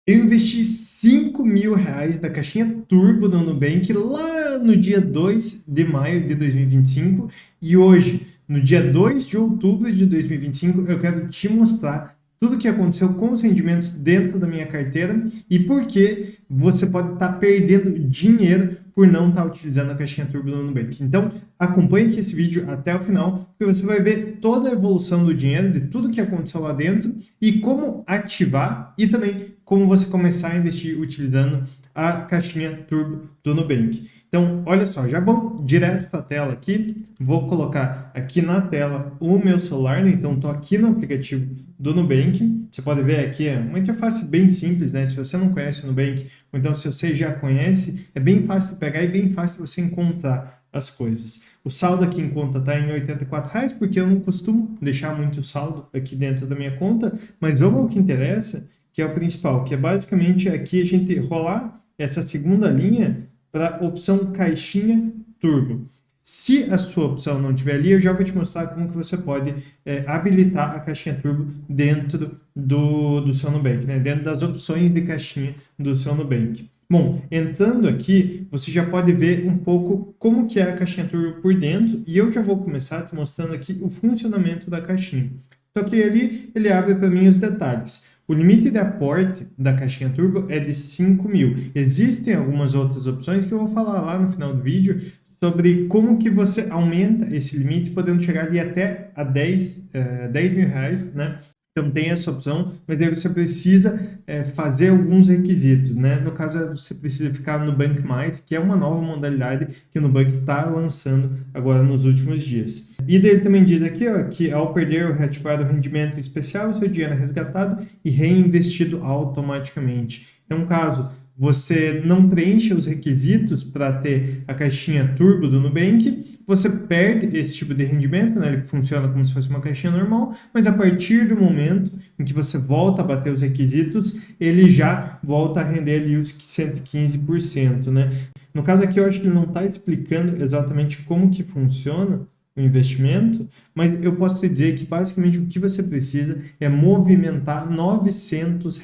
Eu investi R$ 5.000 na caixinha Turbo do Nubank lá no dia 2 de maio de 2025 e hoje, no dia 2 de outubro de 2025, eu quero te mostrar tudo o que aconteceu com os rendimentos dentro da minha carteira e por que você pode estar perdendo dinheiro por não estar utilizando a caixinha Turbo do Nubank. Então, acompanhe aqui esse vídeo até o final, porque você vai ver toda a evolução do dinheiro, de tudo que aconteceu lá dentro e como ativar e também como você começar a investir utilizando a caixinha Turbo do Nubank. Então, olha só, já vamos direto para a tela aqui. Vou colocar aqui na tela o meu celular, né? Então, estou aqui no aplicativo do Nubank. Você pode ver aqui, é uma interface bem simples, né? Se você não conhece o Nubank, ou então se você já conhece, é bem fácil de pegar e bem fácil você encontrar as coisas. O saldo aqui em conta está em R$ 84, porque eu não costumo deixar muito saldo aqui dentro da minha conta, mas vamos ao que interessa, que é o principal, que é basicamente aqui a gente rolar essa segunda linha para a opção caixinha turbo. Se a sua opção não estiver ali, eu já vou te mostrar como que você pode habilitar a caixinha turbo dentro do seu Nubank, né? Dentro das opções de caixinha do seu Nubank. Bom, entrando aqui, você já pode ver um pouco como que é a caixinha turbo por dentro e eu já vou começar te mostrando aqui o funcionamento da caixinha. Só que ali ele abre para mim os detalhes. O limite de aporte da caixinha turbo é de 5.000. Existem algumas outras opções que eu vou falar lá no final do vídeo sobre como que você aumenta esse limite, podendo chegar ali até a 10 mil reais, né? Então tem essa opção, mas daí você precisa fazer alguns requisitos, né? No caso, você precisa ficar no Nubank Mais, que é uma nova modalidade que o Nubank está lançando agora nos últimos dias. E daí ele também diz aqui, ó, que ao perder ou reativar o rendimento especial, o seu dinheiro é resgatado e reinvestido automaticamente. Então, caso você não preencha os requisitos para ter a caixinha turbo do Nubank, você perde esse tipo de rendimento, né? Ele funciona como se fosse uma caixinha normal, mas a partir do momento em que você volta a bater os requisitos, ele já volta a render ali os 115%, né? No caso aqui, eu acho que ele não está explicando exatamente como que funciona o investimento, mas eu posso te dizer que basicamente o que você precisa é movimentar R$ 900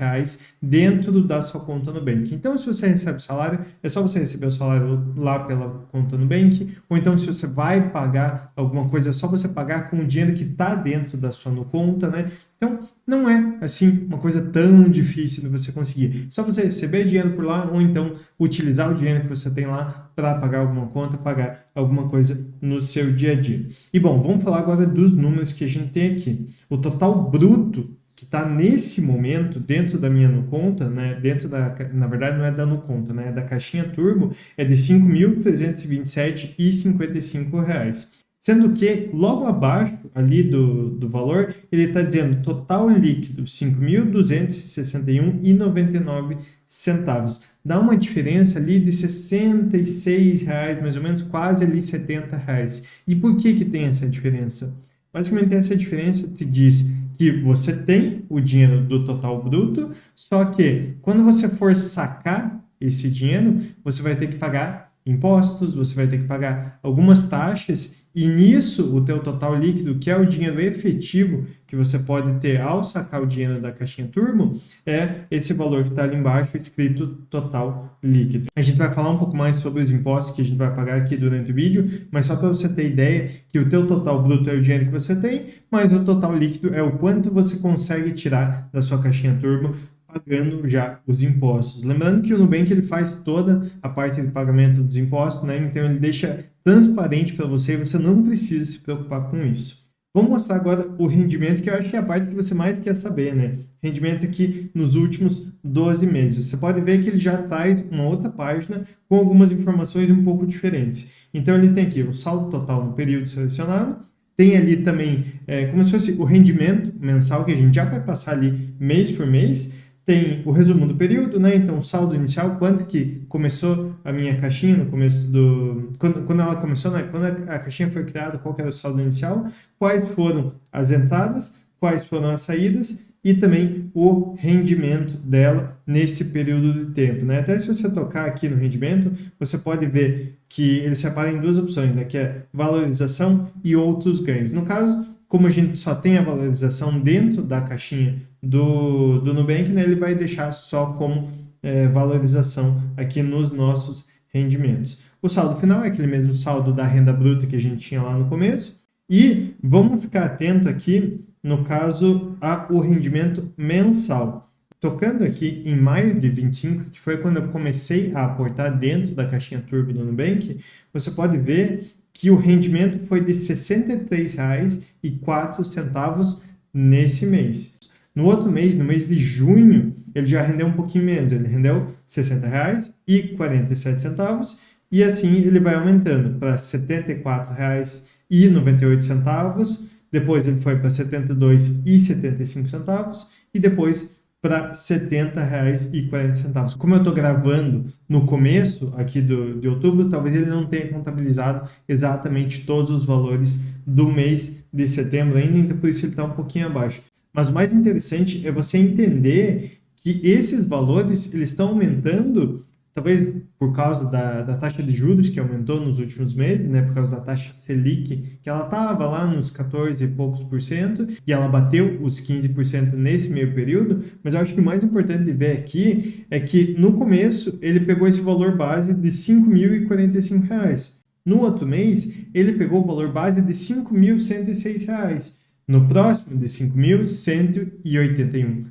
dentro da sua conta no Nubank. Então, se você recebe salário, é só você receber o salário lá pela conta no Nubank, ou então se você vai pagar alguma coisa, é só você pagar com o dinheiro que está dentro da sua conta, né? Então, não é, assim, uma coisa tão difícil de você conseguir. Só você receber dinheiro por lá, ou então utilizar o dinheiro que você tem lá para pagar alguma conta, pagar alguma coisa no seu dia a dia. E bom, vamos falar agora dos números que a gente tem aqui. O total bruto que está nesse momento dentro da minha conta, né, na verdade não é da conta, né, é da caixinha turbo, é de R$ 5.327,55. Sendo que logo abaixo ali do valor, ele está dizendo total líquido R$ 5.261,99. Dá uma diferença ali de R$ 66, mais ou menos, quase ali R$ 70. E por que tem essa diferença? Basicamente, essa diferença te diz que você tem o dinheiro do total bruto, só que quando você for sacar esse dinheiro, você vai ter que pagar impostos, você vai ter que pagar algumas taxas e nisso o teu total líquido, que é o dinheiro efetivo que você pode ter ao sacar o dinheiro da caixinha turbo, é esse valor que está ali embaixo escrito total líquido. A gente vai falar um pouco mais sobre os impostos que a gente vai pagar aqui durante o vídeo, mas só para você ter ideia que o teu total bruto é o dinheiro que você tem, mas o total líquido é o quanto você consegue tirar da sua caixinha turbo pagando já os impostos. Lembrando que o Nubank ele faz toda a parte de pagamento dos impostos, né? Então ele deixa transparente para você e você não precisa se preocupar com isso. Vamos mostrar agora o rendimento, que eu acho que é a parte que você mais quer saber, né? Rendimento aqui nos últimos 12 meses. Você pode ver que ele já traz uma outra página com algumas informações um pouco diferentes. Então ele tem aqui o saldo total no período selecionado, tem ali também como se fosse o rendimento mensal, que a gente já vai passar ali mês por mês. Tem o resumo do período, né? Então, o saldo inicial, quanto que começou a minha caixinha no começo quando ela começou, né? Quando a caixinha foi criada, qual que era o saldo inicial, quais foram as entradas, quais foram as saídas e também o rendimento dela nesse período de tempo, né? Até se você tocar aqui no rendimento, você pode ver que ele separa em duas opções, né? Que é valorização e outros ganhos. No caso, como a gente só tem a valorização dentro da caixinha do Nubank, né, ele vai deixar só como valorização aqui nos nossos rendimentos. O saldo final é aquele mesmo saldo da renda bruta que a gente tinha lá no começo. E vamos ficar atento aqui, no caso, ao rendimento mensal. Tocando aqui em maio de 25, que foi quando eu comecei a aportar dentro da caixinha Turbo do Nubank, você pode ver que o rendimento foi de R$ 63,04 nesse mês. No outro mês, no mês de junho, ele já rendeu um pouquinho menos, ele rendeu R$ 60,47 e assim ele vai aumentando para R$ 74,98, depois ele foi para R$ 72,75 e depois para R$ 70,40. Como eu estou gravando no começo aqui de outubro, talvez ele não tenha contabilizado exatamente todos os valores do mês de setembro ainda, então por isso ele está um pouquinho abaixo. Mas o mais interessante é você entender que esses valores eles estão aumentando, talvez por causa da taxa de juros que aumentou nos últimos meses, né, por causa da taxa Selic, que ela estava lá nos 14 e poucos por cento, e ela bateu os 15% nesse meio período, mas eu acho que o mais importante de ver aqui é que no começo ele pegou esse valor base de R$ 5.045. No outro mês, ele pegou o valor base de R$ 5.106. No próximo, de R$ 5.181.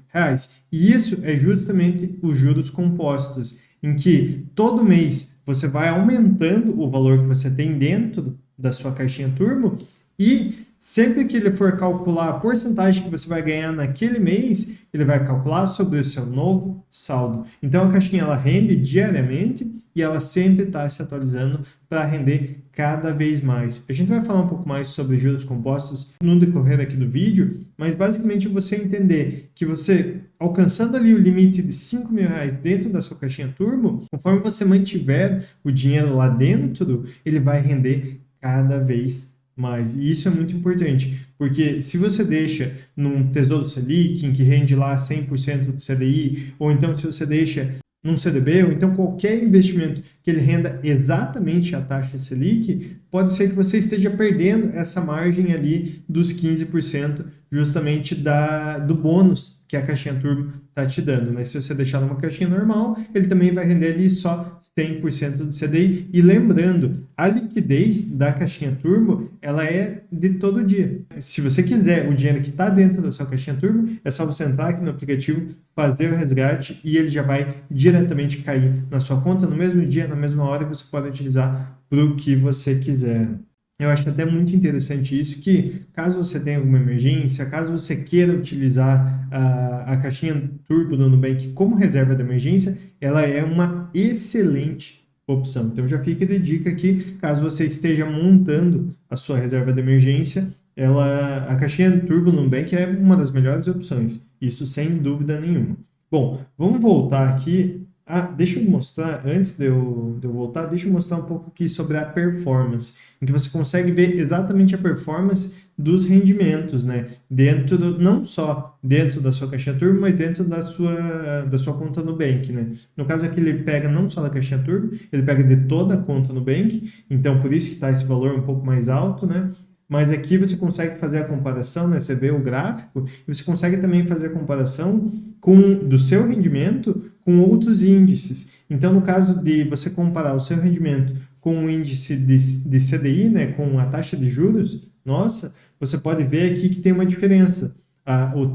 E isso é justamente os juros compostos, em que todo mês você vai aumentando o valor que você tem dentro da sua caixinha Turbo e sempre que ele for calcular a porcentagem que você vai ganhar naquele mês, ele vai calcular sobre o seu novo saldo. Então a caixinha ela rende diariamente e ela sempre está se atualizando para render cada vez mais. A gente vai falar um pouco mais sobre juros compostos no decorrer aqui do vídeo, mas basicamente você entender que você, alcançando ali o limite de R$ 5.000 dentro da sua caixinha Turbo, conforme você mantiver o dinheiro lá dentro, ele vai render cada vez mais. E isso é muito importante, porque se você deixa num Tesouro Selic, em que rende lá 100% do CDI, ou então se você deixa num CDB, ou então qualquer investimento que ele renda exatamente a taxa Selic, pode ser que você esteja perdendo essa margem ali dos 15%, justamente do bônus que a caixinha Turbo está te dando, né? Se você deixar numa caixinha normal, ele também vai render ali só 100% do CDI. E lembrando, a liquidez da caixinha Turbo, ela é de todo dia. Se você quiser o dinheiro que está dentro da sua caixinha Turbo, é só você entrar aqui no aplicativo, fazer o resgate e ele já vai diretamente cair na sua conta no mesmo dia, na mesma hora, e você pode utilizar para o que você quiser. Eu acho até muito interessante isso, que caso você tenha alguma emergência, caso você queira utilizar a caixinha Turbo do Nubank como reserva de emergência, ela é uma excelente opção. Então já fica de dica aqui, caso você esteja montando a sua reserva de emergência, a caixinha Turbo do Nubank é uma das melhores opções, isso sem dúvida nenhuma. Bom, vamos voltar aqui. Deixa eu mostrar, antes de eu voltar, deixa eu mostrar um pouco aqui sobre a performance, em que você consegue ver exatamente a performance dos rendimentos, né? Não só dentro da sua caixinha Turbo, mas dentro da sua conta Nubank, né? No caso aqui ele pega não só da caixinha Turbo, ele pega de toda a conta Nubank, então por isso que está esse valor um pouco mais alto, né? Mas aqui você consegue fazer a comparação, né? Você vê o gráfico e você consegue também fazer a comparação do seu rendimento com outros índices. Então, no caso de você comparar o seu rendimento com o índice de CDI, né? Com a taxa de juros, você pode ver aqui que tem uma diferença.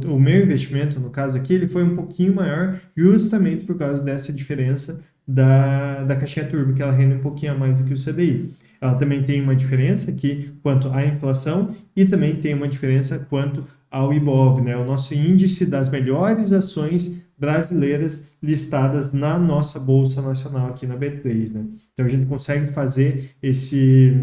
O meu investimento, no caso aqui, ele foi um pouquinho maior justamente por causa dessa diferença da caixinha Turbo, que ela rende um pouquinho a mais do que o CDI. Ela também tem uma diferença aqui quanto à inflação e também tem uma diferença quanto ao IBOV, né? O nosso índice das melhores ações brasileiras listadas na nossa Bolsa Nacional aqui na B3, né? Então a gente consegue fazer esse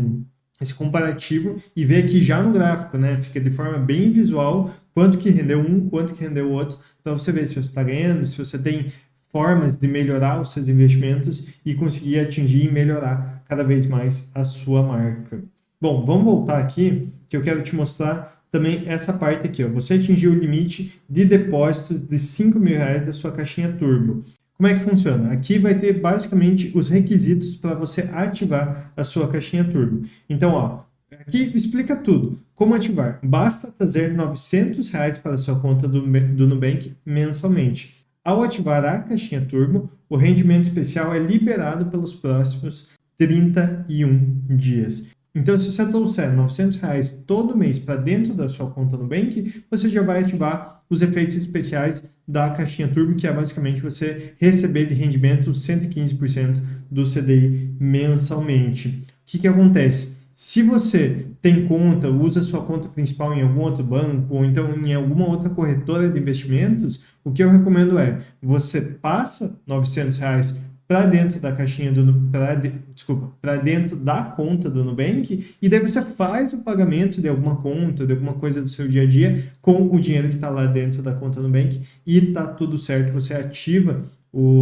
comparativo e ver aqui já no gráfico, né? Fica de forma bem visual quanto que rendeu um, quanto que rendeu o outro, para você ver se você está ganhando, se você tem formas de melhorar os seus investimentos e conseguir atingir e melhorar cada vez mais a sua marca. Bom, vamos voltar aqui, que eu quero te mostrar também essa parte aqui. Você atingiu o limite de depósitos de R$ 5.000 da sua caixinha Turbo. Como é que funciona? Aqui vai ter basicamente os requisitos para você ativar a sua caixinha Turbo. Então, Aqui explica tudo. Como ativar? Basta trazer R$ 900 para a sua conta do Nubank mensalmente. Ao ativar a caixinha Turbo, o rendimento especial é liberado pelos próximos 31 dias. Então, se você trouxer R$ 900 todo mês para dentro da sua conta Nubank, você já vai ativar os efeitos especiais da caixinha Turbo, que é basicamente você receber de rendimento 115% do CDI mensalmente. O que acontece? Se você tem conta, usa sua conta principal em algum outro banco ou então em alguma outra corretora de investimentos, o que eu recomendo é você passa R$ 900 para dentro da caixinha para dentro da conta do Nubank e daí você faz o pagamento de alguma conta, de alguma coisa do seu dia a dia com o dinheiro que está lá dentro da conta do Nubank e tá tudo certo, você ativa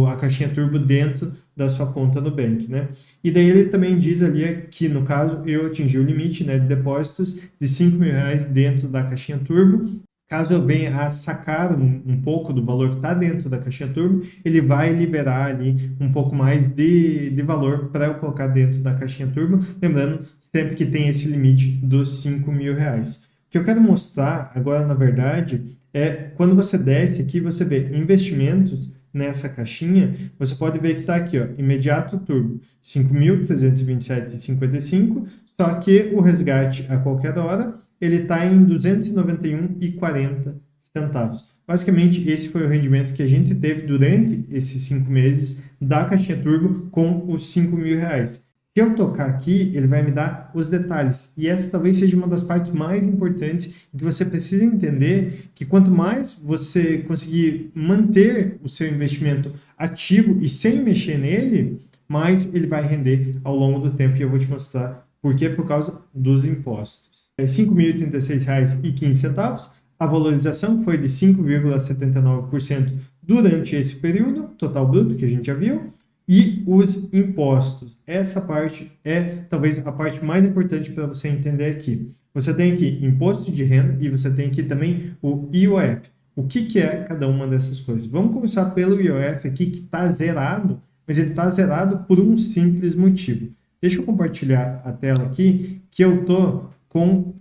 a caixinha Turbo dentro da sua conta no Nubank, né? E daí ele também diz ali que, no caso, eu atingi o limite, né, de depósitos de R$ 5.000 dentro da caixinha Turbo. Caso eu venha a sacar um pouco do valor que está dentro da caixinha Turbo, ele vai liberar ali um pouco mais de valor para eu colocar dentro da caixinha Turbo, lembrando sempre que tem esse limite dos R$ 5.000. O que eu quero mostrar agora, na verdade, é quando você desce aqui, você vê investimentos nessa caixinha, você pode ver que está aqui, ó, imediato Turbo, 5.327,55, só que o resgate a qualquer hora, ele está em 291,40 centavos. Basicamente, esse foi o rendimento que a gente teve durante esses 5 meses da caixinha Turbo com os R$ 5.000. Se eu tocar aqui, ele vai me dar os detalhes. E essa talvez seja uma das partes mais importantes que você precisa entender que quanto mais você conseguir manter o seu investimento ativo e sem mexer nele, mais ele vai render ao longo do tempo. E eu vou te mostrar por quê, por causa dos impostos. R$ 5.036,15. A valorização foi de 5,79% durante esse período, total bruto que a gente já viu. E os impostos. Essa parte é talvez a parte mais importante para você entender aqui. Você tem aqui imposto de renda e você tem aqui também o IOF. O que é cada uma dessas coisas? Vamos começar pelo IOF aqui, que está zerado, mas ele está zerado por um simples motivo. Deixa eu compartilhar a tela aqui, que eu estou com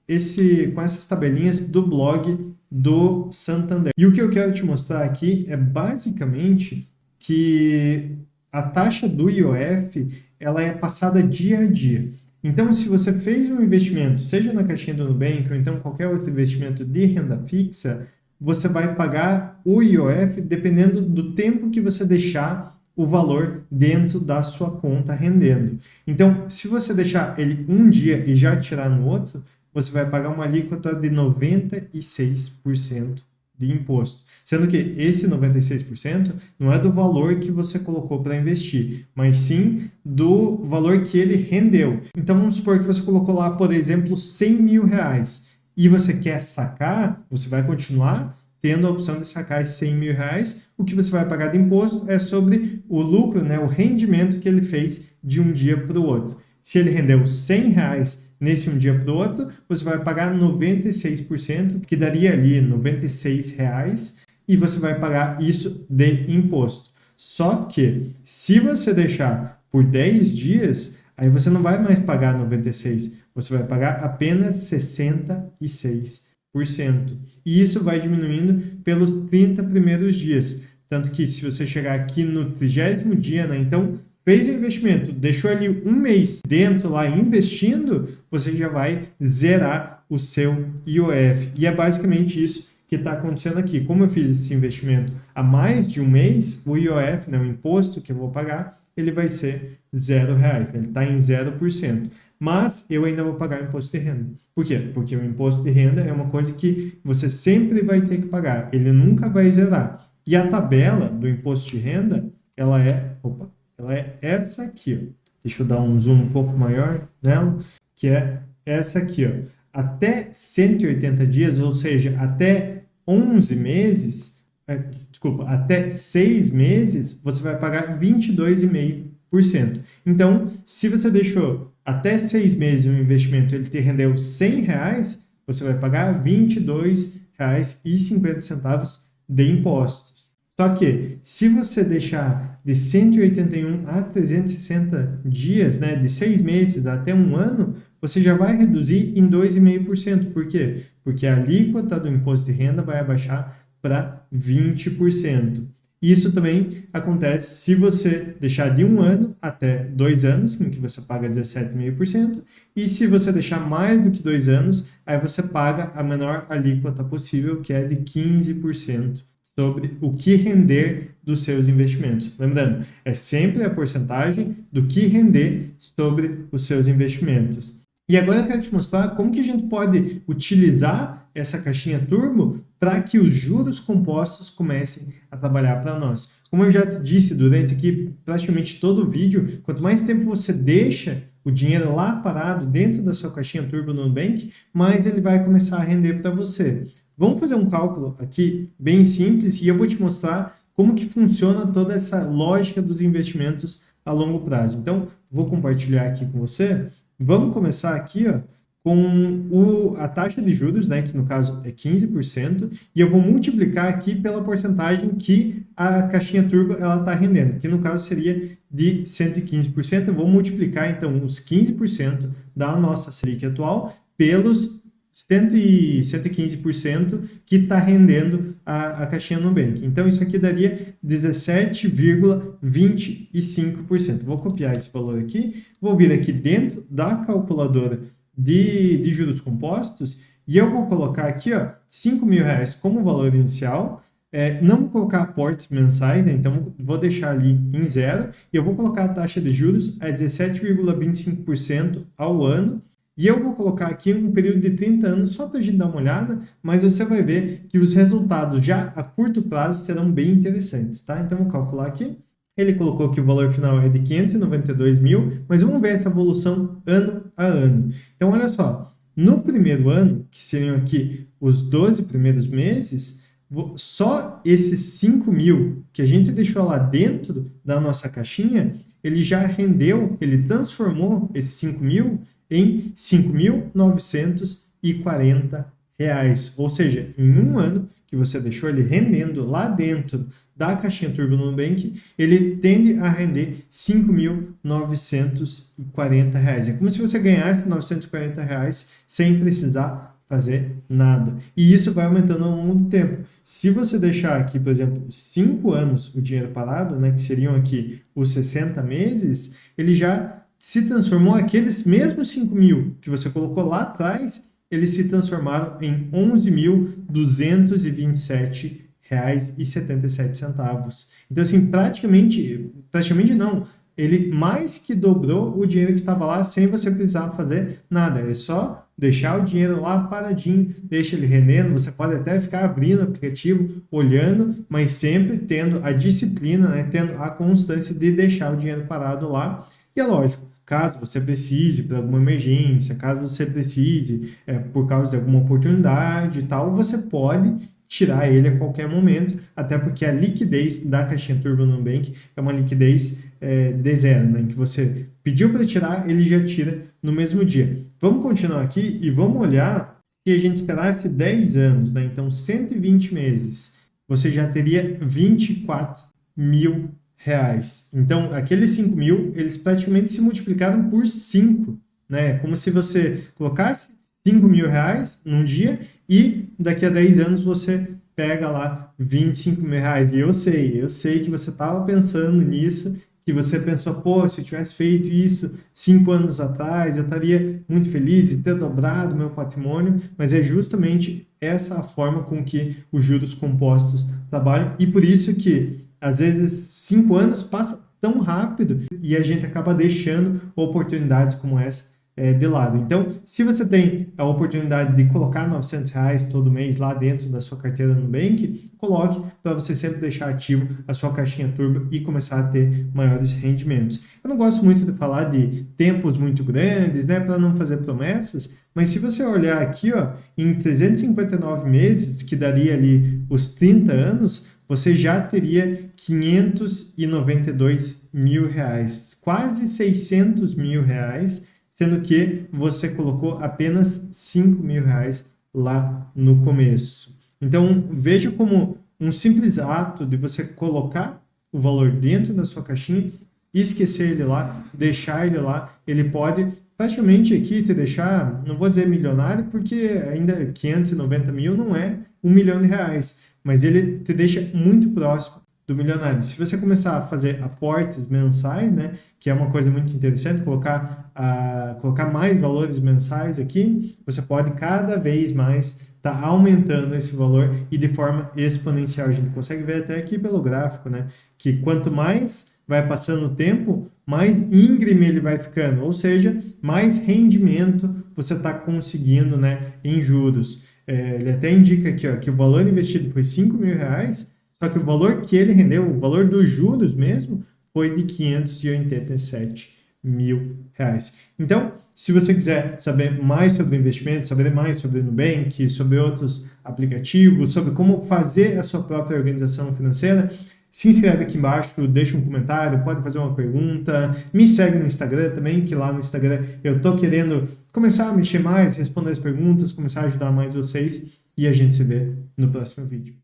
essas tabelinhas do blog do Santander. E o que eu quero te mostrar aqui é basicamente que a taxa do IOF ela é passada dia a dia. Então, se você fez um investimento, seja na caixinha do Nubank ou então qualquer outro investimento de renda fixa, você vai pagar o IOF dependendo do tempo que você deixar o valor dentro da sua conta rendendo. Então, se você deixar ele um dia e já tirar no outro, você vai pagar uma alíquota de 96% de imposto. Sendo que esse 96% não é do valor que você colocou para investir, mas sim do valor que ele rendeu. Então vamos supor que você colocou lá, por exemplo, R$ 100.000 e você quer sacar, você vai continuar tendo a opção de sacar esses R$ 100.000. O que você vai pagar de imposto é sobre o lucro, né, o rendimento que ele fez de um dia para o outro. Se ele rendeu R$ 100 nesse um dia para o outro, você vai pagar 96%, que daria ali R$ 96, e você vai pagar isso de imposto. Só que, se você deixar por 10 dias, aí você não vai mais pagar 96, você vai pagar apenas 66%. E isso vai diminuindo pelos 30 primeiros dias. Tanto que se você chegar aqui no 30º dia, né, então fez o investimento, deixou ali um mês dentro lá investindo, você já vai zerar o seu IOF. E é basicamente isso que está acontecendo aqui. Como eu fiz esse investimento há mais de um mês, o IOF, né, o imposto que eu vou pagar, ele vai ser R$0, né? Ele está em 0%. Mas eu ainda vou pagar o imposto de renda. Por quê? Porque o imposto de renda é uma coisa que você sempre vai ter que pagar. Ele nunca vai zerar. E a tabela do imposto de renda, ela é essa aqui, ó. Deixa eu dar um zoom um pouco maior nela, que é essa aqui, ó. Até 180 dias, ou seja, até 11 meses, até 6 meses, você vai pagar 22,5%. Então, se você deixou até 6 meses um investimento, ele te rendeu R$100, você vai pagar R$22,50 de impostos. Só que, se você deixar de 181 a 360 dias, né, de 6 meses até um ano, você já vai reduzir em 2,5%. Por quê? Porque a alíquota do imposto de renda vai abaixar para 20%. Isso também acontece se você deixar de 1 ano até 2 anos, em que você paga 17,5%, e se você deixar mais do que 2 anos, aí você paga a menor alíquota possível, que é de 15% sobre o que render dos seus investimentos. Lembrando, é sempre a porcentagem do que render sobre os seus investimentos. E agora eu quero te mostrar como que a gente pode utilizar essa caixinha turbo para que os juros compostos comecem a trabalhar para nós. Como eu já te disse durante aqui praticamente todo o vídeo, quanto mais tempo você deixa o dinheiro lá parado dentro da sua caixinha turbo no Nubank, mais ele vai começar a render para você. Vamos fazer um cálculo aqui bem simples e eu vou te mostrar como que funciona toda essa lógica dos investimentos a longo prazo. Então, vou compartilhar aqui com você. Vamos começar aqui, ó, com a taxa de juros, né, que no caso é 15%, e eu vou multiplicar aqui pela porcentagem que a caixinha turbo está rendendo, que no caso seria de 115%. Eu vou multiplicar, então, os 15% da nossa Selic atual pelos 115% que está rendendo a caixinha Nubank. Então, isso aqui daria 17,25%. Vou copiar esse valor aqui, vou vir aqui dentro da calculadora de juros compostos e eu vou colocar aqui, ó, R$5.000 como valor inicial. Não vou colocar aportes mensais, né? Então vou deixar ali em zero e eu vou colocar a taxa de juros a 17,25% ao ano. E eu vou colocar aqui um período de 30 anos só para a gente dar uma olhada, mas você vai ver que os resultados já a curto prazo serão bem interessantes, tá? Então, eu vou calcular aqui. Ele colocou que o valor final é de 592 mil, mas vamos ver essa evolução ano a ano. Então, olha só, no primeiro ano, que seriam aqui os 12 primeiros meses, só esses 5 mil que a gente deixou lá dentro da nossa caixinha, ele já rendeu, ele transformou esses 5 mil em R$ 5.940. Ou seja, em 1 ano que você deixou ele rendendo lá dentro da caixinha turbo no Nubank, ele tende a render R$ 5.940. É como se você ganhasse R$ 940 sem precisar fazer nada. E isso vai aumentando ao longo do tempo. Se você deixar aqui, por exemplo, 5 anos o dinheiro parado, né, que seriam aqui os 60 meses, ele já se transformou, aqueles mesmos 5 mil que você colocou lá atrás, eles se transformaram em R$ 11.227,77. Então, assim, praticamente não, ele mais que dobrou o dinheiro que estava lá sem você precisar fazer nada. É só deixar o dinheiro lá paradinho, deixa ele rendendo. Você pode até ficar abrindo o aplicativo, olhando, mas sempre tendo a disciplina, né, tendo a constância de deixar o dinheiro parado lá. E é lógico, caso você precise por alguma emergência, caso você precise por causa de alguma oportunidade e tal, você pode tirar ele a qualquer momento, até porque a liquidez da caixinha turbo no Nubank é uma liquidez de zero, né, em que você pediu para tirar, ele já tira no mesmo dia. Vamos continuar aqui e vamos olhar se a gente esperasse 10 anos, né, então 120 meses, você já teria R$24.000. Então, aqueles 5 mil, eles praticamente se multiplicaram por 5, né? Como se você colocasse R$5.000 num dia e daqui a 10 anos você pega lá R$25.000. E eu sei que você estava pensando nisso, que você pensou, pô, se eu tivesse feito isso 5 anos atrás, eu estaria muito feliz de ter dobrado meu patrimônio, mas é justamente essa a forma com que os juros compostos trabalham e por isso que às vezes 5 anos passa tão rápido e a gente acaba deixando oportunidades como essa de lado. Então, se você tem a oportunidade de colocar R$900 todo mês lá dentro da sua carteira no Nubank, coloque para você sempre deixar ativo a sua caixinha turbo e começar a ter maiores rendimentos. Eu não gosto muito de falar de tempos muito grandes, né, para não fazer promessas, mas se você olhar aqui, ó, em 359 meses, que daria ali os 30 anos, você já teria R$592.000, quase R$600.000, sendo que você colocou apenas R$5.000 lá no começo. Então, veja como um simples ato de você colocar o valor dentro da sua caixinha, esquecer ele lá, deixar ele lá, ele pode praticamente aqui te deixar, não vou dizer milionário, porque ainda 590 mil não é R$ 1 milhão, mas ele te deixa muito próximo do milionário. Se você começar a fazer aportes mensais, né, que é uma coisa muito interessante, colocar mais valores mensais aqui, você pode cada vez mais estar aumentando esse valor e de forma exponencial. A gente consegue ver até aqui pelo gráfico, né, que quanto mais vai passando o tempo, mais íngreme ele vai ficando, ou seja, mais rendimento você está conseguindo, né, em juros. Ele até indica aqui, ó, que o valor investido foi R$ 5.000, só que o valor que ele rendeu, o valor dos juros mesmo, foi de R$ 587 mil. Então, se você quiser saber mais sobre investimento, saber mais sobre o Nubank, sobre outros aplicativos, sobre como fazer a sua própria organização financeira, se inscreve aqui embaixo, deixa um comentário, pode fazer uma pergunta, me segue no Instagram também, que lá no Instagram eu tô querendo começar a mexer mais, responder as perguntas, começar a ajudar mais vocês, e a gente se vê no próximo vídeo.